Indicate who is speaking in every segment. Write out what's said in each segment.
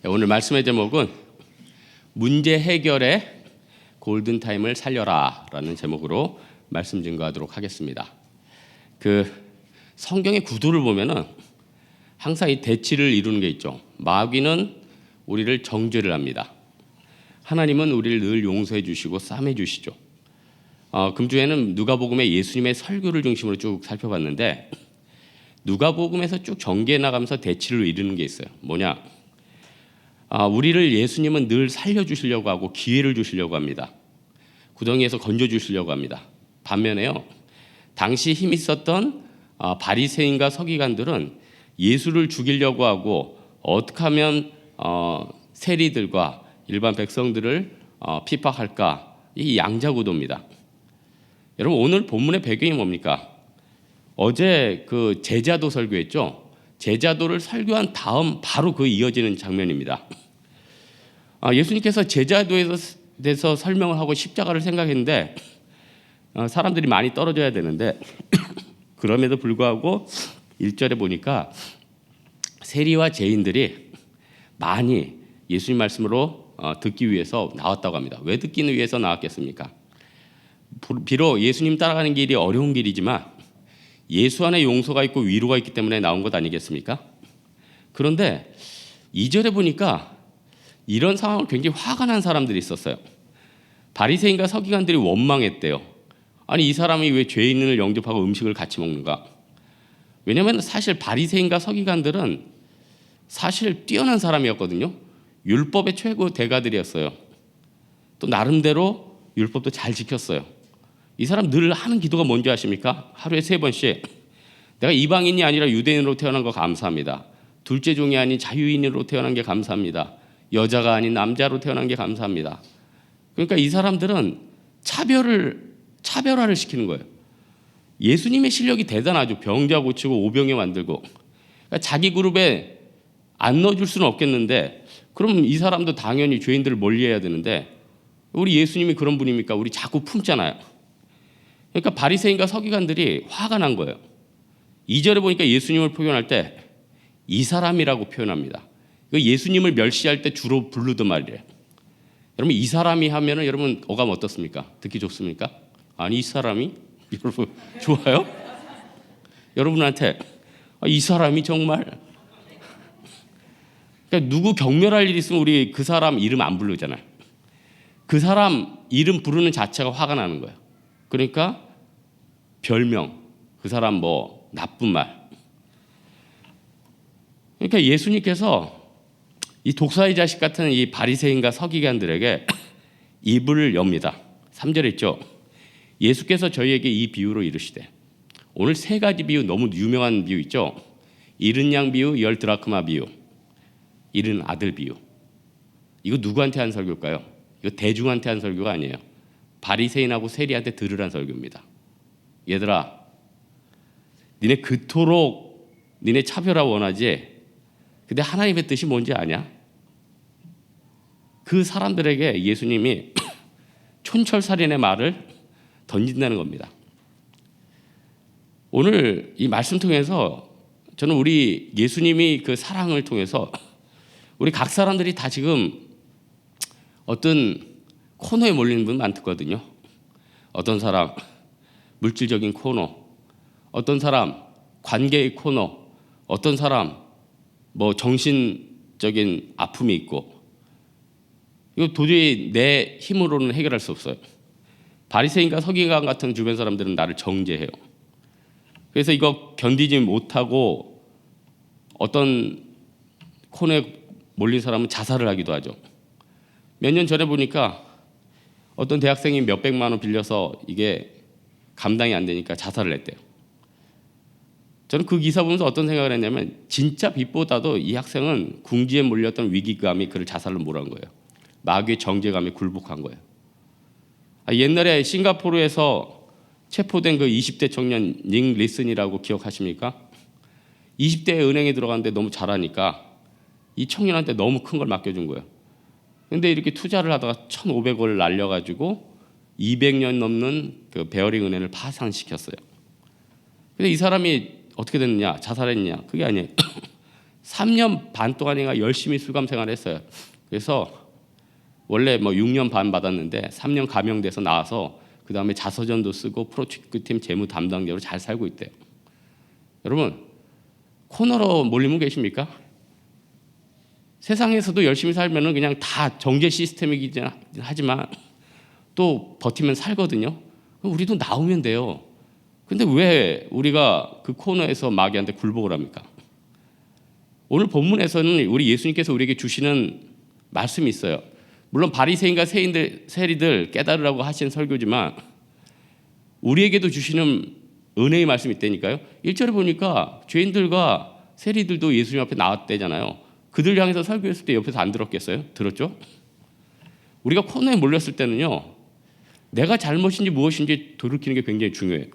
Speaker 1: 오늘 말씀의 제목은 문제 해결의 골든타임을 살려라 라는 제목으로 말씀 증거하도록 하겠습니다. 성경의 구도를 보면은 항상 이 대치를 이루는 게 있죠. 마귀는 우리를 정죄를 합니다. 하나님은 우리를 늘 용서해 주시고 싸매 주시죠. 금주에는 누가복음의 예수님의 설교를 중심으로 쭉 살펴봤는데 누가복음에서 쭉 전개해 나가면서 대치를 이루는 게 있어요. 뭐냐? 우리를 예수님은 늘 살려주시려고 하고 기회를 주시려고 합니다. 구덩이에서 건져주시려고 합니다. 반면에요, 당시 힘 있었던 바리새인과 서기관들은 예수를 죽이려고 하고 어떻게 하면 세리들과 일반 백성들을 핍박할까, 이 양자구도입니다. 여러분, 오늘 본문의 배경이 뭡니까? 어제 그 제자도 설교했죠. 제자도를 설교한 다음 바로 그 이어지는 장면입니다. 예수님께서 제자도에 대해서 설명을 하고 십자가를 생각했는데 사람들이 많이 떨어져야 되는데 그럼에도 불구하고 1절에 보니까 세리와 죄인들이 많이 예수님 말씀으로 듣기 위해서 나왔다고 합니다. 왜 듣기 위해서 나왔겠습니까? 비록 예수님 따라가는 길이 어려운 길이지만 예수 안에 용서가 있고 위로가 있기 때문에 나온 것 아니겠습니까? 그런데 2절에 보니까 이런 상황을 굉장히 화가 난 사람들이 있었어요. 바리새인과 서기관들이 원망했대요. 아니, 이 사람이 왜 죄인을 영접하고 음식을 같이 먹는가? 왜냐하면 사실 바리새인과 서기관들은 사실 뛰어난 사람이었거든요. 율법의 최고 대가들이었어요. 또 나름대로 율법도 잘 지켰어요. 이 사람 늘 하는 기도가 뭔지 아십니까? 하루에 3번씩 내가 이방인이 아니라 유대인으로 태어난 거 감사합니다. 둘째 종이 아닌 자유인으로 태어난 게 감사합니다. 여자가 아닌 남자로 태어난 게 감사합니다. 그러니까 이 사람들은 차별화를 시키는 거예요. 예수님의 실력이 대단하죠. 병자 고치고 오병에 만들고. 그러니까 자기 그룹에 안 넣어줄 수는 없겠는데 그럼 이 사람도 당연히 죄인들을 멀리해야 되는데 우리 예수님이 그런 분입니까? 우리 자꾸 품잖아요. 그러니까 바리새인과 서기관들이 화가 난 거예요. 2절에 보니까 예수님을 표현할 때 이 사람이라고 표현합니다. 예수님을 멸시할 때 주로 부르던 말이에요. 여러분, 이 사람이 하면은 여러분 어감 어떻습니까? 듣기 좋습니까? 아니, 이 사람이 여러분 좋아요? 여러분한테 이 사람이 정말, 그러니까 누구 경멸할 일 있으면 우리 그 사람 이름 안 부르잖아요. 그 사람 이름 부르는 자체가 화가 나는 거예요. 그러니까 별명, 그 사람 뭐 나쁜 말. 그러니까 예수님께서 이 독사의 자식 같은 이 바리새인과 서기관들에게 입을 엽니다. 3절에 있죠. 예수께서 저희에게 이 비유로 이르시되, 오늘 3가지 비유, 너무 유명한 비유 있죠. 잃은 양 비유, 10드라크마 비유, 잃은 아들 비유. 이거 누구한테 한 설교일까요? 이거 대중한테 한 설교가 아니에요. 바리새인하고 세리한테 들으란 설교입니다. 얘들아, 니네 그토록 니네 차별화 원하지? 근데 하나님의 뜻이 뭔지 아냐? 그 사람들에게 예수님이 촌철살인의 말을 던진다는 겁니다. 오늘 이 말씀 통해서 저는 우리 예수님이 그 사랑을 통해서 우리 각 사람들이 다 지금 어떤 코너에 몰리는 분 많거든요. 어떤 사람 물질적인 코너, 어떤 사람 관계의 코너, 어떤 사람 뭐 정신적인 아픔이 있고, 이거 도저히 내 힘으로는 해결할 수 없어요. 바리새인과 서기관 같은 주변 사람들은 나를 정죄해요. 그래서 이거 견디지 못하고 어떤 코너에 몰린 사람은 자살을 하기도 하죠. 몇 년 전에 보니까 어떤 대학생이 몇백만 원 빌려서 이게 감당이 안 되니까 자살을 했대요. 저는 그 기사 보면서 어떤 생각을 했냐면 진짜 빚보다도 이 학생은 궁지에 몰렸던 위기감이 그를 자살로 몰아간 거예요. 마귀의 정죄감에 굴복한 거예요. 옛날에 싱가포르에서 체포된 그 20대 청년 닉 리슨이라고 기억하십니까? 20대에 은행에 들어갔는데 너무 잘하니까 이 청년한테 너무 큰 걸 맡겨준 거예요. 근데 이렇게 투자를 하다가 1,500억을 날려가지고 200년 넘는 그 베어링 은행을 파산시켰어요. 근데 이 사람이 어떻게 됐느냐? 자살했느냐? 그게 아니에요. 3년 반 동안인가 열심히 수감 생활했어요. 그래서 원래 뭐 6년 반 받았는데 3년 감형돼서 나와서 그 다음에 자서전도 쓰고 프로체크팀 재무 담당자로 잘 살고 있대요. 여러분, 코너로 몰리면 계십니까? 세상에서도 열심히 살면은 그냥 다 정제 시스템이긴 하지만 또 버티면 살거든요. 우리도 나오면 돼요. 근데 왜 우리가 그 코너에서 마귀한테 굴복을 합니까? 오늘 본문에서는 우리 예수님께서 우리에게 주시는 말씀이 있어요. 물론 바리새인과 세리들 깨달으라고 하신 설교지만 우리에게도 주시는 은혜의 말씀이 있다니까요. 1절에 보니까 죄인들과 세리들도 예수님 앞에 나왔대잖아요. 그들 향해서 설교했을 때 옆에서 안 들었겠어요? 들었죠? 우리가 코너에 몰렸을 때는요, 내가 잘못인지 무엇인지 돌이키는 게 굉장히 중요해요.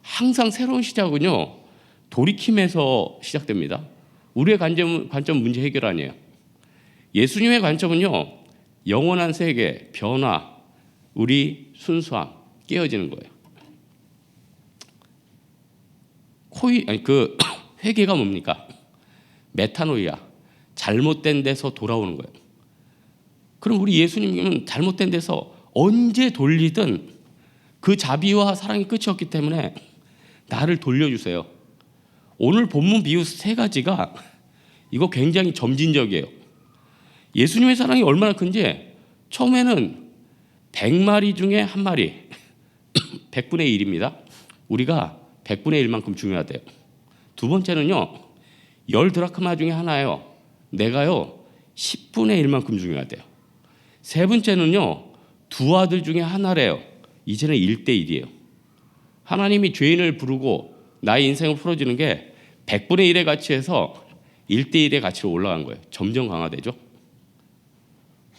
Speaker 1: 항상 새로운 시작은요, 돌이킴에서 시작됩니다. 우리의 관점 문제 해결 아니에요. 예수님의 관점은요, 영원한 세계, 변화, 우리 순수함, 깨어지는 거예요. 회개가 뭡니까? 메타노이아, 잘못된 데서 돌아오는 거예요. 그럼 우리 예수님은 잘못된 데서 언제 돌리든 그 자비와 사랑이 끝이 없기 때문에 나를 돌려주세요. 오늘 본문 비유 3가지가 이거 굉장히 점진적이에요. 예수님의 사랑이 얼마나 큰지 처음에는 100마리 중에 1마리 100분의 1입니다. 우리가 100분의 1만큼 중요하대요. 두 번째는요, 10드라크마 중에 하나예요. 내가요 10분의 1만큼 중요하대요. 세 번째는요, 2 아들 중에 하나래요. 이제는 1대1이에요. 하나님이 죄인을 부르고 나의 인생을 풀어주는 게 100분의 1의 가치에서 1대1의 가치로 올라간 거예요. 점점 강화되죠.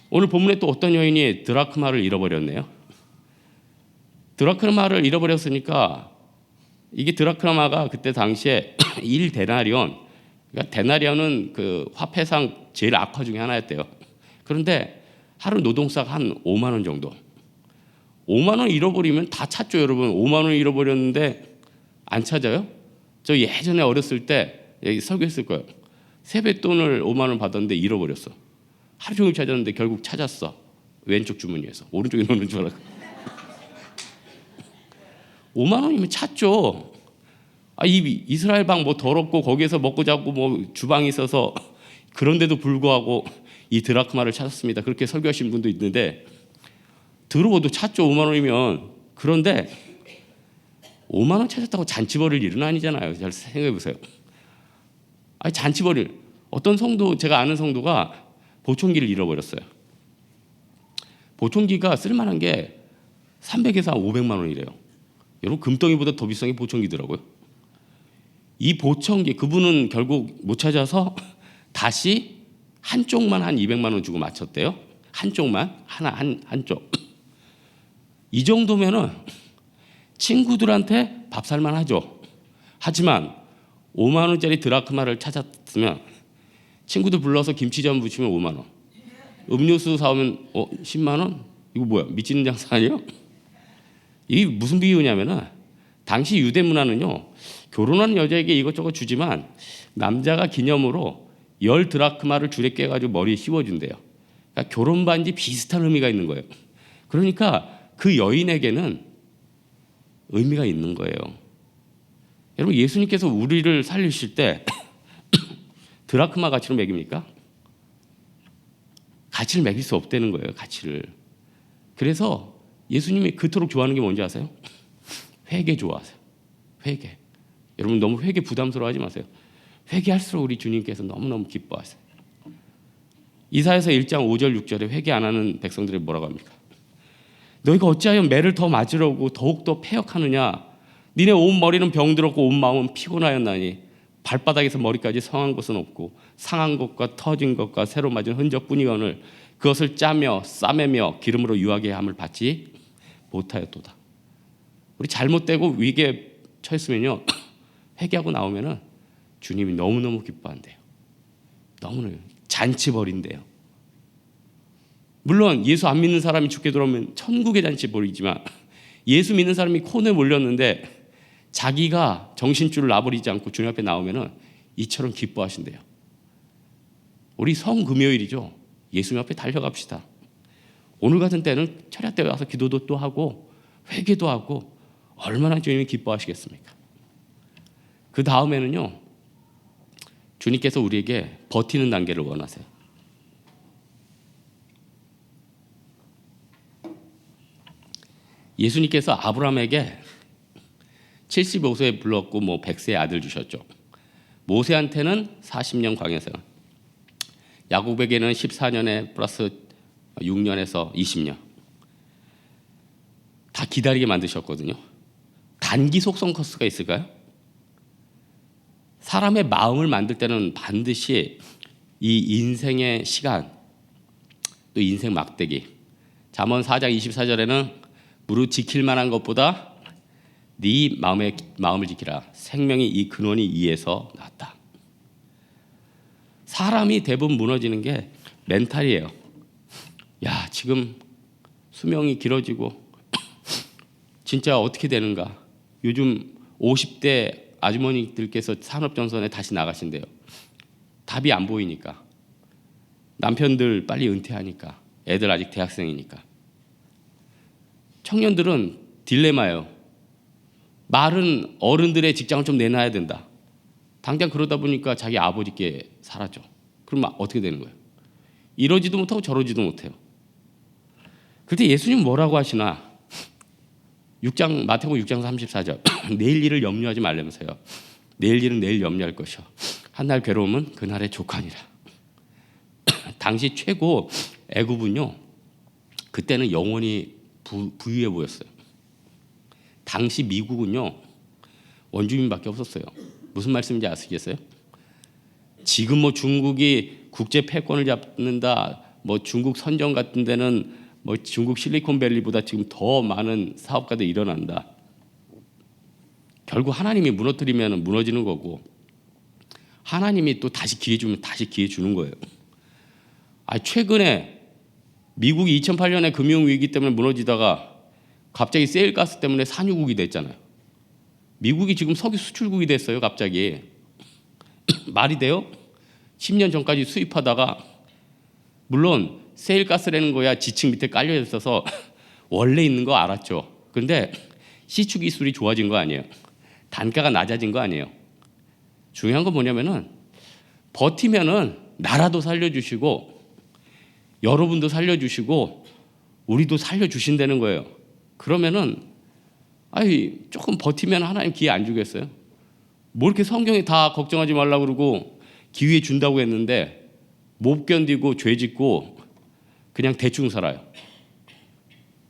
Speaker 1: 오늘 본문에 또 어떤 여인이 드라크마를 잃어버렸네요. 드라크마를 잃어버렸으니까 이게 드라크마가 그때 당시에 1데나리온, 그러니까 데나리온은 그 화폐상 제일 악화 중에 하나였대요. 그런데 하루 노동sak 한 5만 원 정도. 5만 원 잃어버리면 다 찾죠, 여러분. 5만 원 잃어버렸는데 안 찾아요? 저 예전에 어렸을 때 여기 설교했을 거예요. 세뱃돈을 5만 원 받았는데 잃어버렸어. 하루 종일 찾았는데 결국 찾았어. 왼쪽 주머니에서. 오른쪽에 넣는 줄 알았고. 5만 원이면 찾죠. 이 이스라엘 방 뭐 더럽고 거기에서 먹고 자고 뭐 주방이 있어서 그런데도 불구하고 이 드라크마를 찾았습니다. 그렇게 설교하신 분도 있는데 들어도 찾죠. 5만 원이면. 그런데 5만 원 찾았다고 잔치 벌일 일은 아니잖아요. 잘 생각해 보세요. 잔치 벌일. 어떤 성도, 제가 아는 성도가 보청기를 잃어버렸어요. 보청기가 쓸만한 게 300에서 500만 원이래요. 여러분, 금덩이보다 더 비싼 게 보청기더라고요. 이 보청기, 그분은 결국 못 찾아서 다시 한쪽만 한 200만 원 주고 맞췄대요. 한쪽만, 한쪽. 이 정도면은 친구들한테 밥 살만 하죠. 하지만 5만 원짜리 드라크마를 찾았으면 친구들 불러서 김치전 부치면 5만 원. 음료수 사오면 10만 원? 이거 뭐야? 미치는 장사 아니에요? 이게 무슨 비유냐면은 당시 유대 문화는요, 결혼한 여자에게 이것저것 주지만 남자가 기념으로 10드라크마를 줄에 꿰가지고 머리에 씌워준대요. 그러니까 결혼 반지 비슷한 의미가 있는 거예요. 그러니까 그 여인에게는 의미가 있는 거예요. 여러분, 예수님께서 우리를 살리실 때 드라크마 가치로 매깁니까? 가치를 매길 수 없다는 거예요. 가치를. 그래서 예수님이 그토록 좋아하는 게 뭔지 아세요? 회개 좋아하세요. 회개. 여러분, 너무 회개 부담스러워하지 마세요. 회개할수록 우리 주님께서 너무너무 기뻐하세요. 이사야서 1장 5절 6절에 회개 안 하는 백성들이 뭐라고 합니까? 너희가 어찌하여 매를 더 맞으려고 더욱더 패역하느냐? 니네 온 머리는 병들었고 온 마음은 피곤하였나니 발바닥에서 머리까지 성한 것은 없고 상한 것과 터진 것과 새로 맞은 흔적뿐이거늘 그것을 짜며 싸매며 기름으로 유하게 함을 받지 못하였도다. 우리 잘못되고 위기에 처했으면요, 회개하고 나오면은 주님이 너무너무 기뻐한대요. 너무너무 잔치 벌인대요. 물론 예수 안 믿는 사람이 죽게 돌아오면 천국의 잔치 벌이지만 예수 믿는 사람이 코너에 몰렸는데 자기가 정신줄을 놔버리지 않고 주님 앞에 나오면은 이처럼 기뻐하신대요. 우리 성금요일이죠. 예수님 앞에 달려갑시다. 오늘 같은 때는 철야 때 와서 기도도 또 하고 회개도 하고 얼마나 주님이 기뻐하시겠습니까? 그 다음에는요, 주님께서 우리에게 버티는 단계를 원하세요. 예수님께서 아브라함에게 75세에 불렀고 100세의 아들 주셨죠. 모세한테는 40년 광야 생활, 야곱에게는 14년에 플러스 6년에서 20년 다 기다리게 만드셨거든요. 단기 속성 커스가 있을까요? 사람의 마음을 만들 때는 반드시 이 인생의 시간, 또 인생 막대기. 잠언 4장 24절에는 무릇 지킬 만한 것보다 네 마음을 지키라. 생명이 이 근원이 이에서 났다. 사람이 대부분 무너지는 게 멘탈이에요. 야, 지금 수명이 길어지고 진짜 어떻게 되는가. 요즘 50대 아주머니들께서 산업전선에 다시 나가신대요. 답이 안 보이니까. 남편들 빨리 은퇴하니까. 애들 아직 대학생이니까. 청년들은 딜레마예요. 말은 어른들의 직장을 좀 내놔야 된다. 당장 그러다 보니까 자기 아버지께 살았죠. 그럼 어떻게 되는 거예요? 이러지도 못하고 저러지도 못해요. 그때 예수님 뭐라고 하시나? 마태복음 6장 34절. 내일 일을 염려하지 말라면서요. 내일 일은 내일 염려할 것이요. 한날 괴로움은 그날의 족하니라. 당시 최고 애굽은요, 그때는 영원히 부유해 보였어요. 당시 미국은요, 원주민밖에 없었어요. 무슨 말씀인지 아시겠어요? 지금 중국이 국제 패권을 잡는다, 중국 선정 같은 데는 중국 실리콘밸리보다 지금 더 많은 사업가들이 일어난다. 결국 하나님이 무너뜨리면 무너지는 거고, 하나님이 또 다시 기회 주면 다시 기회 주는 거예요. 최근에 미국이 2008년에 금융위기 때문에 무너지다가 갑자기 세일가스 때문에 산유국이 됐잖아요. 미국이 지금 석유 수출국이 됐어요, 갑자기. 말이 돼요? 10년 전까지 수입하다가, 물론 세일가스라는 거야 지층 밑에 깔려 있어서 원래 있는 거 알았죠. 그런데 시추 기술이 좋아진 거 아니에요. 단가가 낮아진 거 아니에요. 중요한 건 뭐냐면은 버티면은 나라도 살려주시고 여러분도 살려주시고 우리도 살려주신다는 거예요. 그러면은 조금 버티면 하나님 기회 안 주겠어요? 뭐 이렇게 성경에 다 걱정하지 말라고 그러고 기회 준다고 했는데 못 견디고 죄 짓고 그냥 대충 살아요.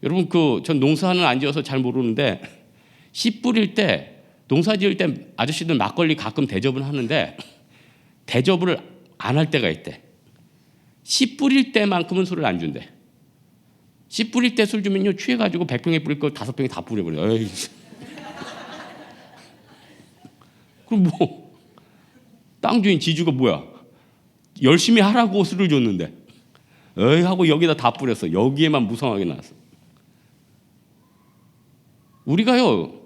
Speaker 1: 여러분 전 농사는 안 지어서 잘 모르는데 씨 뿌릴 때 농사 지을 때 아저씨들 막걸리 가끔 대접을 하는데 대접을 안 할 때가 있대. 씨 뿌릴 때만큼은 술을 안 준대. 씨 뿌릴 때 술 주면요 취해가지고 100병에 뿌릴 거 5병에 다 뿌려버려. 에이. 그럼 땅 주인 지주가 뭐야? 열심히 하라고 술을 줬는데 에이 하고 여기다 다 뿌렸어. 여기에만 무성하게 나왔어. 우리가요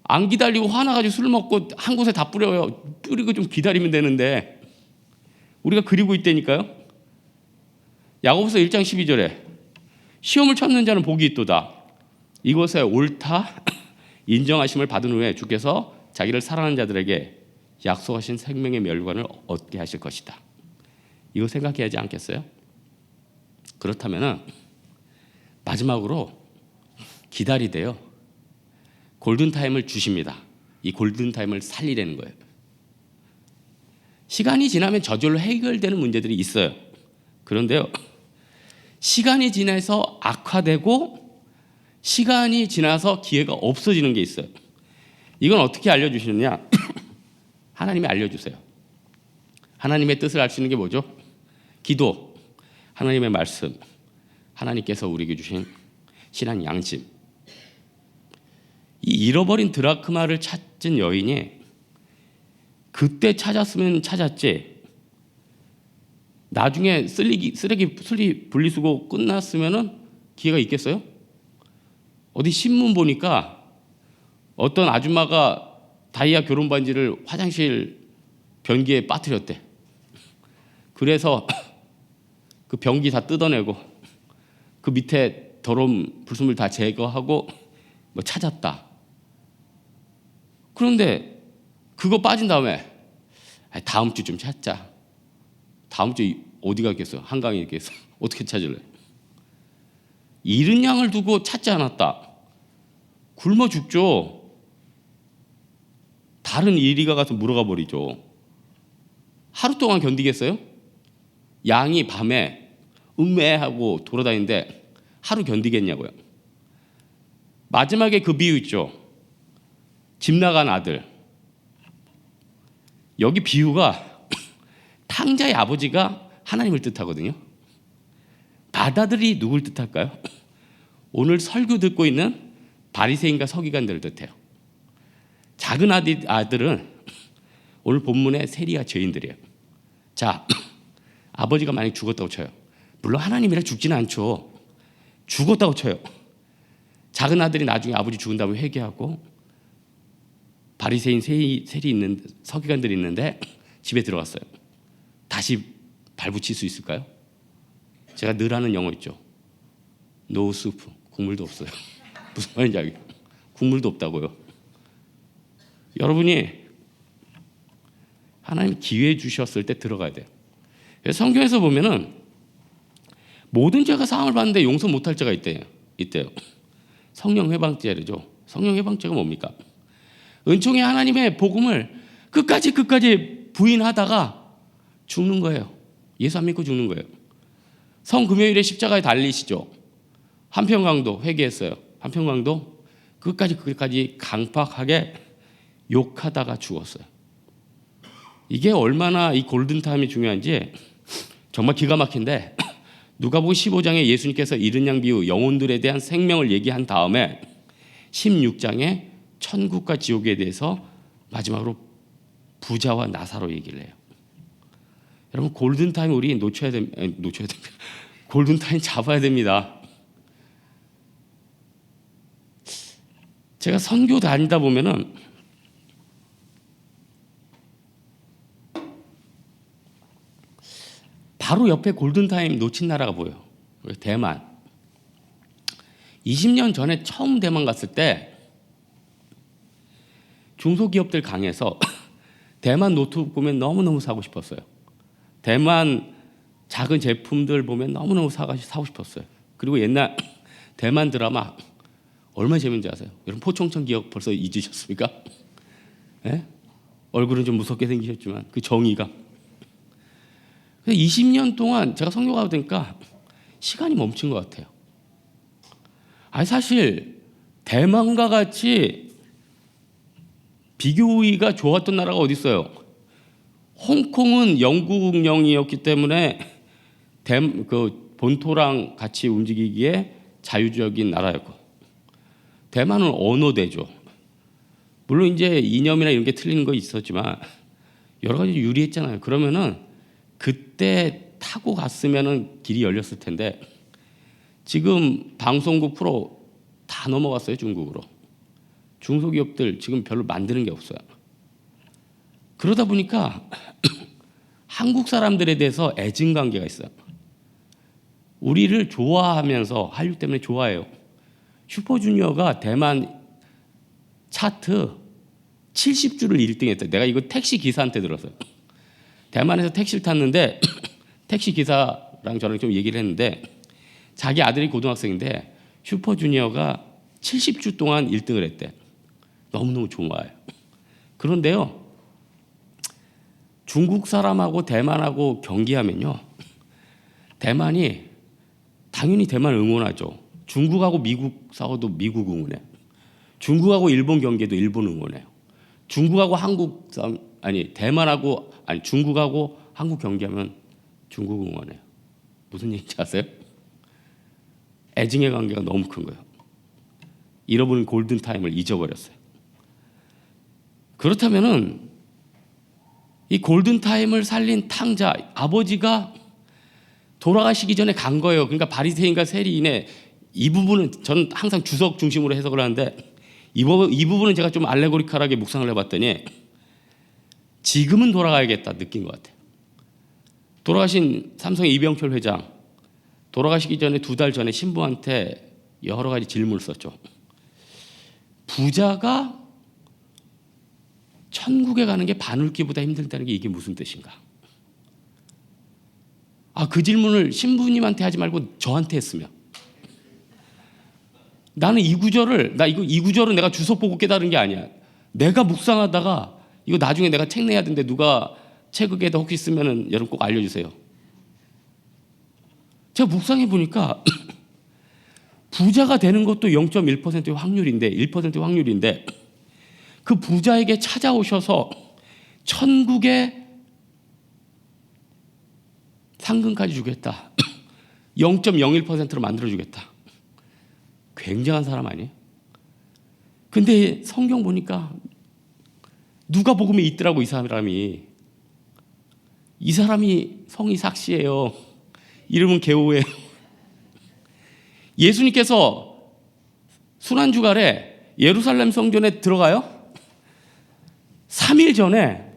Speaker 1: 안 기다리고 화나가지고 술 먹고 한 곳에 다 뿌려요. 뿌리고 좀 기다리면 되는데 우리가 그리고 있다니까요. 야고보서 1장 12절에 시험을 참는 자는 복이 있도다. 이것에 옳다 인정하심을 받은 후에 주께서 자기를 사랑하는 자들에게 약속하신 생명의 멸관을 얻게 하실 것이다. 이거 생각해야 하지 않겠어요? 그렇다면 마지막으로 기다리대요. 골든타임을 주십니다. 이 골든타임을 살리려는 거예요. 시간이 지나면 저절로 해결되는 문제들이 있어요. 그런데요, 시간이 지나서 악화되고 시간이 지나서 기회가 없어지는 게 있어요. 이건 어떻게 알려주시느냐? 하나님이 알려주세요. 하나님의 뜻을 알 수 있는 게 뭐죠? 기도, 하나님의 말씀, 하나님께서 우리에게 주신 신앙 양심. 이 잃어버린 드라크마를 찾은 여인이 그때 찾았으면 찾았지 나중에 쓰레기 분리수거 끝났으면은 기회가 있겠어요? 어디 신문 보니까 어떤 아줌마가 다이아 결혼 반지를 화장실 변기에 빠뜨렸대. 그래서 그 변기 다 뜯어내고 그 밑에 더러운 불순물 다 제거하고 뭐 찾았다. 그런데 그거 빠진 다음에 다음 주 좀 찾자. 다음 주 어디 갔겠어? 한강에 있겠어? 어떻게 찾을래? 잃은 양을 두고 찾지 않았다. 굶어 죽죠. 다른 이리가 가서 물어가 버리죠. 하루 동안 견디겠어요? 양이 밤에 음매하고 돌아다니는데 하루 견디겠냐고요. 마지막에 그 비유 있죠. 집 나간 아들. 여기 비유가 탕자의 아버지가 하나님을 뜻하거든요. 맏아들이 누굴 뜻할까요? 오늘 설교 듣고 있는 바리새인과 서기관들을 뜻해요. 작은 아들은 오늘 본문의 세리와 죄인들이에요. 자, 아버지가 만약 죽었다고 쳐요. 물론 하나님이라 죽지는 않죠. 죽었다고 쳐요. 작은 아들이 나중에 아버지 죽은 다음에 회개하고 바리새인 세리 있는 서기관들이 있는데 집에 들어갔어요. 다시 발붙일 수 있을까요? 제가 늘 하는 영어 있죠. No soup. 국물도 없어요. 무슨 말인지 알겠어요? 국물도 없다고요. 여러분이 하나님이 기회 주셨을 때 들어가야 돼요. 성경에서 보면은 모든 죄가 사함을 받는데 용서 못할 죄가 있대요. 성령 회방죄죠. 성령 회방죄가 뭡니까? 은총의 하나님의 복음을 끝까지 부인하다가 죽는 거예요. 예수 안 믿고 죽는 거예요. 성금요일에 십자가에 달리시죠. 한평강도 회개했어요. 한평강도 끝까지 강팍하게 욕하다가 죽었어요. 이게 얼마나 이 골든타임이 중요한지 정말 기가 막힌데 누가복음 15장에 예수님께서 잃은 양 비유 영혼들에 대한 생명을 얘기한 다음에 16장에 천국과 지옥에 대해서 마지막으로 부자와 나사로 얘기를 해요. 여러분 골든타임 우리 놓쳐야 됩니다. 골든타임 잡아야 됩니다. 제가 선교 다니다 보면은 바로 옆에 골든타임 놓친 나라가 보여요. 대만. 20년 전에 처음 대만 갔을 때 중소기업들 강해서 대만 노트북 보면 너무너무 사고 싶었어요. 대만 작은 제품들 보면 너무너무 사고 싶었어요. 그리고 옛날 대만 드라마 얼마나 재밌는지 아세요? 여러분 포청천 기억 벌써 잊으셨습니까? 네? 얼굴은 좀 무섭게 생기셨지만 그 정의가 20년 동안 제가 선교 가다 보니까 시간이 멈춘 것 같아요. 아니 사실 대만과 같이 비교가 좋았던 나라가 어디 있어요? 홍콩은 영국령이었기 때문에 그 본토랑 같이 움직이기에 자유적인 나라였고 대만은 언어대죠. 물론 이제 이념이나 이런 게 틀리는 거 있었지만 여러 가지 유리했잖아요. 그러면은 그때 타고 갔으면은 길이 열렸을 텐데 지금 방송국 프로 다 넘어갔어요. 중국으로. 중소기업들 지금 별로 만드는 게 없어요. 그러다 보니까 한국 사람들에 대해서 애증관계가 있어요. 우리를 좋아하면서 한류 때문에 좋아해요. 슈퍼주니어가 대만 차트 70주를 1등했어요. 내가 이거 택시 기사한테 들었어요. 대만에서 택시를 탔는데 택시 기사랑 저랑 좀 얘기를 했는데 자기 아들이 고등학생인데 슈퍼주니어가 70주 동안 1등을 했대. 너무너무 좋아요. 그런데요. 중국 사람하고 대만하고 경기하면요. 대만이 당연히 대만 응원하죠. 중국하고 미국 싸워도 미국 응원해요. 중국하고 일본 경기도 일본 응원해요. 중국하고 한국 싸움 대만하고 중국하고 한국 경기하면 중국 응원해요. 무슨 얘기인지 아세요? 애증의 관계가 너무 큰 거예요. 잃어버린 골든타임을 잊어버렸어요. 그렇다면은 이 골든타임을 살린 탕자 아버지가 돌아가시기 전에 간 거예요. 그러니까 바리새인과 세리인의 이 부분은 저는 항상 주석 중심으로 해석을 하는데 이 부분은 제가 좀 알레고리컬하게 묵상을 해봤더니 지금은 돌아가야겠다 느낀 것 같아요. 돌아가신 삼성의 이병철 회장, 돌아가시기 전에 2달 전에 신부한테 여러 가지 질문을 썼죠. 부자가 천국에 가는 게 바늘귀보다 힘들다는 게 이게 무슨 뜻인가? 그 질문을 신부님한테 하지 말고 저한테 했으면, 나는 이 구절을 내가 주석 보고 깨달은 게 아니야. 내가 묵상하다가 이거 나중에 내가 책 내야 되는데 누가 책에다 혹시 쓰면은 여러분 꼭 알려주세요. 제가 묵상해 보니까 부자가 되는 것도 0.1%의 확률인데 1%의 확률인데 그 부자에게 찾아오셔서 천국의 상금까지 주겠다. 0.01%로 만들어주겠다. 굉장한 사람 아니에요? 근데 성경 보니까 누가복음에 있더라고. 이 사람이 성이 삭시예요. 이름은 게오예요. 예수님께서 순환주간에 예루살렘 성전에 들어가요. 3일 전에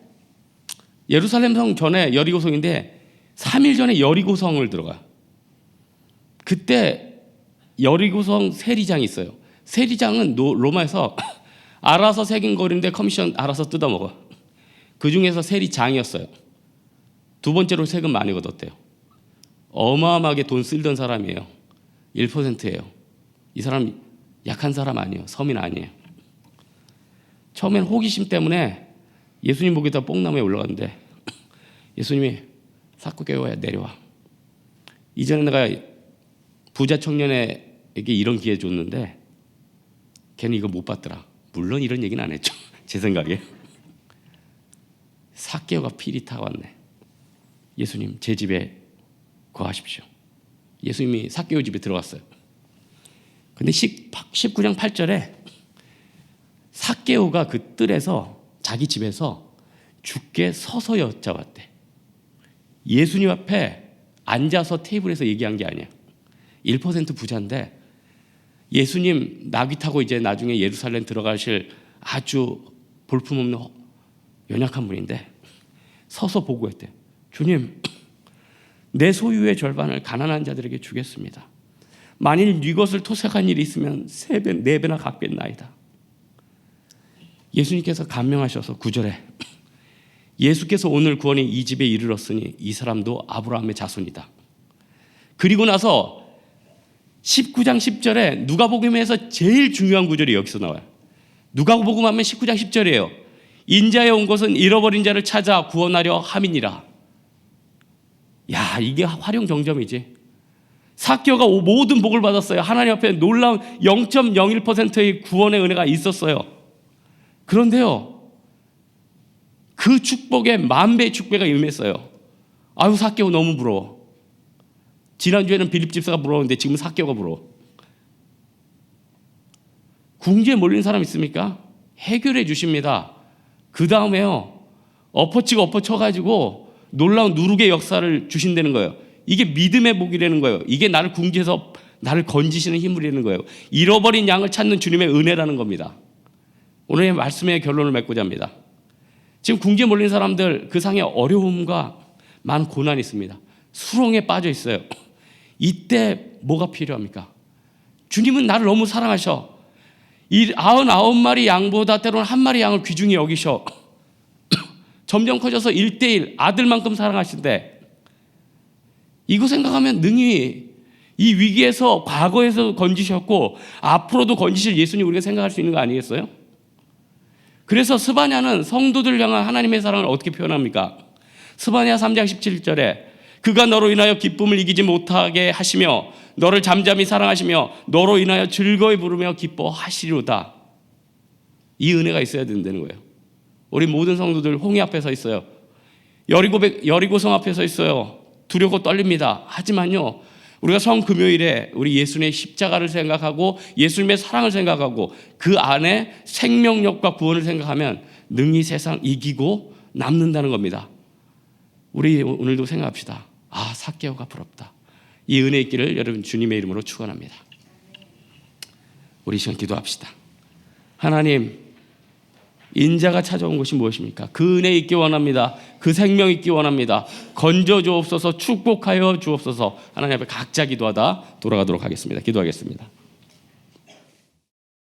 Speaker 1: 예루살렘 성 전에 여리고성인데 3일 전에 여리고성을 들어가요. 그때 여리고성 세리장이 있어요. 세리장은 로마에서 알아서 새긴 거리인데 커미션 알아서 뜯어먹어. 그 중에서 세리장이었어요. 2번째로 세금 많이 걷었대요. 어마어마하게 돈 쓸던 사람이에요. 1%예요. 이 사람 약한 사람 아니에요. 서민 아니에요. 처음엔 호기심 때문에 예수님 보기에다 뽕나무에 올라갔는데 예수님이 삭개오야 내려와. 이전에 내가 부자 청년에게 이런 기회 줬는데 걔는 이거 못 받더라. 물론 이런 얘기는 안 했죠. 제 생각에. 삭개오가 필이 타고 왔네. 예수님 제 집에 거하십시오. 예수님이 삭개오 집에 들어갔어요. 근데 19장 8절에 삭개오가 그 뜰에서 자기 집에서 주께 서서 여쭤봤대. 예수님 앞에 앉아서 테이블에서 얘기한 게 아니야. 1% 부자인데 예수님 나귀 타고 이제 나중에 예루살렘 들어가실 아주 볼품없는 연약한 분인데 서서 보고했대. 주님, 내 소유의 절반을 가난한 자들에게 주겠습니다. 만일 네 것을 토색한 일이 있으면 3배, 4배나 갚겠나이다. 예수님께서 감명하셔서 9절에 예수께서 오늘 구원이 이 집에 이르렀으니 이 사람도 아브라함의 자손이다. 그리고 나서 19장 10절에 누가복음에서 제일 중요한 구절이 여기서 나와요. 누가복음 하면 19장 10절이에요. 인자에 온 것은 잃어버린 자를 찾아 구원하려 함이니라. 야, 이게 활용 정점이지. 삭개오가 모든 복을 받았어요. 하나님 앞에 놀라운 0.01%의 구원의 은혜가 있었어요. 그런데요, 그 축복에 10,000배의 축복이 임했어요. 아유, 삭개오 너무 부러워. 지난주에는 빌립 집사가 부러웠는데 지금 삭개오가 부러워. 궁지에 몰린 사람 있습니까? 해결해 주십니다. 그 다음에요, 엎어치고 엎어쳐가지고 놀라운 누룩의 역사를 주신다는 거예요. 이게 믿음의 복이라는 거예요. 이게 나를 궁지에서 나를 건지시는 힘이라는 거예요. 잃어버린 양을 찾는 주님의 은혜라는 겁니다. 오늘의 말씀의 결론을 맺고자 합니다. 지금 궁지에 몰린 사람들, 그 상에 어려움과 많은 고난이 있습니다. 수렁에 빠져 있어요. 이때 뭐가 필요합니까? 주님은 나를 너무 사랑하셔. 이 99마리 양보다 때로는 1마리 양을 귀중히 여기셔. 점점 커져서 1:1 아들만큼 사랑하신대. 이거 생각하면 능히 이 위기에서 과거에서 건지셨고 앞으로도 건지실 예수님 우리가 생각할 수 있는 거 아니겠어요? 그래서 스바냐는 성도들 향한 하나님의 사랑을 어떻게 표현합니까? 스바냐 3장 17절에 그가 너로 인하여 기쁨을 이기지 못하게 하시며 너를 잠잠히 사랑하시며 너로 인하여 즐거이 부르며 기뻐하시리로다. 이 은혜가 있어야 된다는 거예요. 우리 모든 성도들 홍해 앞에 서 있어요. 여리고성 앞에 서 있어요. 두렵고 떨립니다. 하지만요, 우리가 성금요일에 우리 예수님의 십자가를 생각하고 예수님의 사랑을 생각하고 그 안에 생명력과 구원을 생각하면 능히 세상 이기고 남는다는 겁니다. 우리 오늘도 생각합시다. 아, 삭개오가 부럽다. 이 은혜 있기를 여러분 주님의 이름으로 축원합니다. 우리 시간 기도합시다. 하나님, 인자가 찾아온 것이 무엇입니까? 그 은혜 있기 원합니다. 그 생명 있기 원합니다. 건져 주옵소서, 축복하여 주옵소서. 하나님 앞에 각자 기도하다 돌아가도록 하겠습니다. 기도하겠습니다.